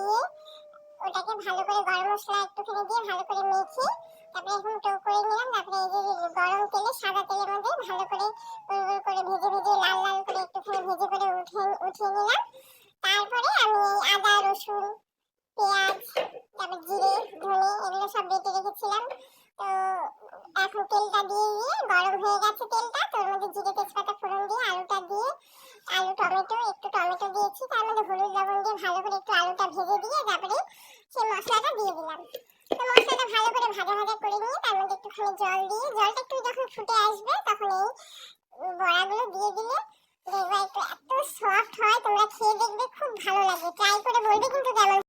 দিয়ে ওটাকে ভালো করে গরম মশলা একটুখানি দিয়ে ভালো করে মেখে তারপরে এখন টো করে নিলাম। তারপরে এই যে গরম তেলে সাদা তেলের মধ্যে ভালো করে গোল গোল করে ভেজে ভেজে লাল লাল করে একটুখানি ভেজে করে উঠিয়ে নিলাম। তারপরে আমি আদা রসুন পেঁয়াজ তারপর জিরে ধনে এগুলো সব বেটে রেখেছিলাম। তো এখন তেলটা দিয়ে গরম হয়ে গেছে তেলটা, তোর মধ্যে জিরে তেজপাতা ফোড়ন দিয়ে আলুটা দিয়ে আলু টমেটো একটু টমেটো দিয়েছি, তার মধ্যে হলুদ লবণ দিয়ে ভালো করে একটু আলুটা ভেজে দিয়ে তারপরে সেই মশলাটা দিয়ে দিলাম। তো মশলাটা ভালো করে ভাজা ভাজা করে নিয়ে তার মধ্যে একটুখানি জল দিয়ে জলটা একটু যখন ফুটে আসবে তখন এই